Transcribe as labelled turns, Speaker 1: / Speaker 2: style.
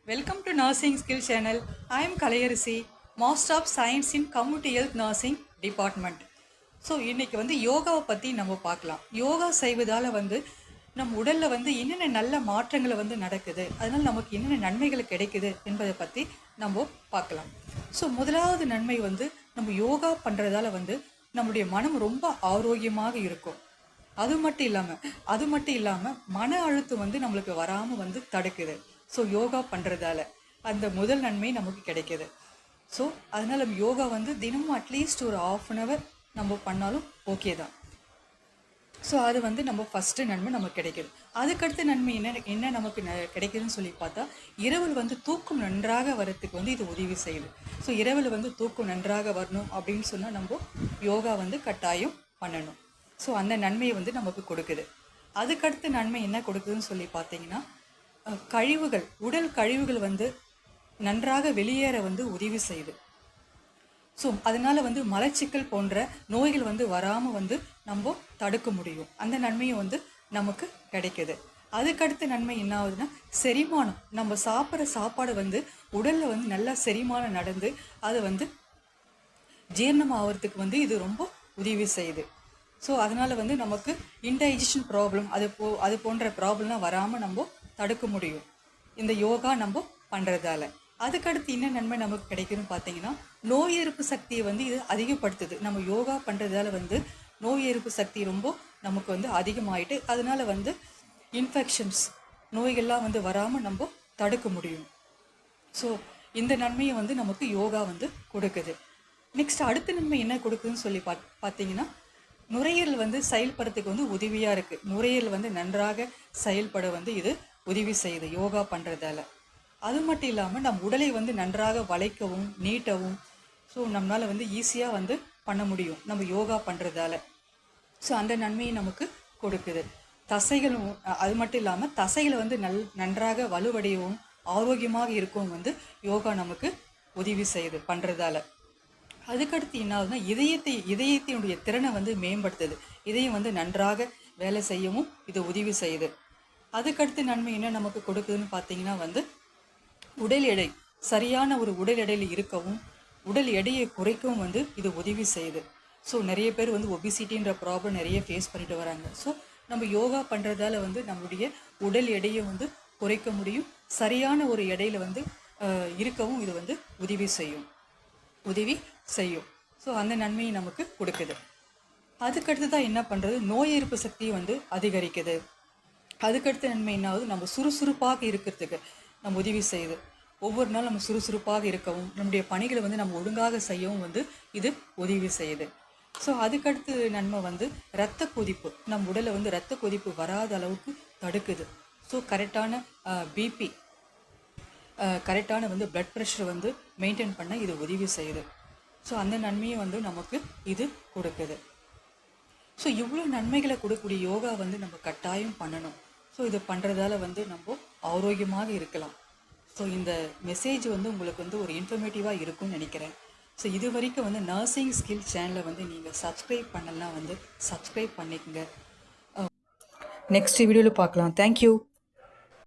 Speaker 1: Welcome to Nursing Skill Channel. I am Kalayarisi, Master of Science in Community Health Nursing Department. So இன்றைக்கி யோகாவை பற்றி நம்ம பார்க்கலாம். யோகா செய்வதால் நம் உடலில் என்னென்ன நல்ல மாற்றங்களை நடக்குது, அதனால் நமக்கு என்னென்ன நன்மைகள் கிடைக்குது என்பதை பற்றி நம்ம பார்க்கலாம். ஸோ முதலாவது நன்மை நம்ம யோகா பண்ணுறதால நம்முடைய மனம் ரொம்ப ஆரோக்கியமாக இருக்கும். அது மட்டும் இல்லாமல் மன அழுத்தம் நம்மளுக்கு வராமல் தடுக்குது. ஸோ யோகா பண்ணுறதால அந்த முதல் நன்மை நமக்கு கிடைக்கிது. ஸோ அதனால் நம்ம யோகா தினமும் அட்லீஸ்ட் ஒரு 1/2 hour நம்ம பண்ணாலும் ஓகே தான். ஸோ அது நம்ம ஃபஸ்ட்டு நன்மை நமக்கு கிடைக்கிது. அதுக்கடுத்த நன்மை என்ன நமக்கு கிடைக்குதுன்னு சொல்லி பார்த்தா, இரவில் தூக்கம் நன்றாக வரத்துக்கு இது உதவி செய்யுது. ஸோ இரவில் தூக்கம் நன்றாக வரணும் அப்படின்னு சொன்னால் நம்ம யோகா கட்டாயம் பண்ணணும். ஸோ அந்த நன்மையை நமக்கு கொடுக்குது. அதுக்கடுத்த நன்மை என்ன கொடுக்குதுன்னு சொல்லி பார்த்தீங்கன்னா, கழிவுகள், உடல் கழிவுகள் நன்றாக வெளியேற உதவி செய்யுது. ஸோ அதனால் மலச்சிக்கல் போன்ற நோய்கள் வராமல் நம்ம தடுக்க முடியும். அந்த நன்மையும் நமக்கு கிடைக்குது. அதுக்கடுத்த நன்மை என்ன ஆகுதுன்னா, செரிமானம். நம்ம சாப்பிட்ற சாப்பாடு உடலில் நல்லா செரிமானம் நடந்து அது ஜீரணம் ஆகிறதுக்கு இது ரொம்ப உதவி செய்யுது. ஸோ அதனால் நமக்கு இன்டைஜஷன் ப்ராப்ளம் அது போன்ற ப்ராப்ளம்லாம் வராமல் நம்ம தடுக்க முடியும் இந்த யோகா நம்ம பண்ணுறதால. அதுக்கடுத்து என்ன நன்மை நமக்கு கிடைக்குதுன்னு பார்த்தீங்கன்னா, நோய் எதிர்ப்பு சக்தியை இது அதிகப்படுத்துது. நம்ம யோகா பண்ணுறதால நோய் எதிர்ப்பு சக்தி ரொம்ப நமக்கு அதிகமாகிட்டு அதனால் இன்ஃபெக்ஷன்ஸ் நோய்கள்லாம் வராமல் நம்ம தடுக்க முடியும். ஸோ இந்த நன்மையை நமக்கு யோகா கொடுக்குது. நெக்ஸ்ட் அடுத்த நன்மை என்ன கொடுக்குதுன்னு சொல்லி பார்த்தீங்கன்னா, நுரையீரல் செயல்படுறதுக்கு உதவியாக இருக்குது. நுரையீரல் நன்றாக செயல்பட இது உதவி செய்யுது யோகா பண்ணுறதால. அது மட்டும் இல்லாமல் நம் உடலை நன்றாக வளைக்கவும் நீட்டவும் ஸோ நம்மளால் ஈஸியாக பண்ண முடியும் நம்ம யோகா பண்ணுறதால. ஸோ அந்த நன்மையை நமக்கு கொடுக்குது. தசைகளும் அது மட்டும் இல்லாமல் தசைகளை நன்றாக வலுவடையவும் ஆரோக்கியமாக இருக்கவும் யோகா நமக்கு உதவி செய்யுது பண்ணுறதால. அதுக்கடுத்து என்ன ஆகுதுன்னா, இதயத்தினுடைய திறனை மேம்படுத்துது. இதயம் நன்றாக வேலை செய்யவும் இது உதவி செய்யுது. அதுக்கடுத்து நன்மை என்ன நமக்கு கொடுக்குதுன்னு பார்த்தீங்கன்னா, உடல் எடை சரியான ஒரு உடல் எடையில் இருக்கவும் உடல் எடையை குறைக்கவும் இது உதவி செய்யுது. ஸோ நிறைய பேர் ஒபிசிட்டின்ற ப்ராப்ளம் நிறைய ஃபேஸ் பண்ணிட்டு வராங்க. ஸோ நம்ம யோகா பண்ணுறதால நம்மளுடைய உடல் எடையை குறைக்க முடியும். சரியான ஒரு எடையில் இருக்கவும் இது உதவி செய்யும். ஸோ அந்த நன்மையை நமக்கு கொடுக்குது. அதுக்கடுத்து தான் என்ன பண்ணுறது, நோய் எதிர்ப்பு சக்தியை அதிகரிக்குது. அதுக்கடுத்த நன்மை என்ன ஆகுது, நம்ம சுறுசுறுப்பாக இருக்கிறதுக்கு நம்ம உதவி செய்யுது. ஒவ்வொரு நாள் நம்ம சுறுசுறுப்பாக இருக்கவும் நம்முடைய பணிகளை நம்ம ஒழுங்காக செய்யவும் இது உதவி செய்யுது. ஸோ அதுக்கடுத்து நன்மை இரத்த கொதிப்பு, நம்ம உடலில் இரத்த கொதிப்பு வராத அளவுக்கு தடுக்குது. ஸோ கரெக்டான பிபி கரெக்டான பிளட் ப்ரெஷர் மெயின்டைன் பண்ண இது உதவி செய்யுது. ஸோ அந்த நன்மையை நமக்கு இது கொடுக்குது. ஸோ இவ்வளோ நன்மைகளை கொடுக்கக்கூடிய யோகா நம்ம கட்டாயம் பண்ணணும். ஸோ இது பண்ணுறதால நம்ம ஆரோக்கியமாக இருக்கலாம். ஸோ இந்த மெசேஜ் உங்களுக்கு ஒரு இன்ஃபர்மேட்டிவாக இருக்கும்னு நினைக்கிறேன். ஸோ இது வரைக்கும் நர்சிங் ஸ்கில் சேனலை நீங்கள் சப்ஸ்கிரைப் பண்ணலாம் சப்ஸ்கிரைப் பண்ணிக்கோங்க. நெக்ஸ்ட் வீடியோவில் பார்க்கலாம். தேங்க்யூ.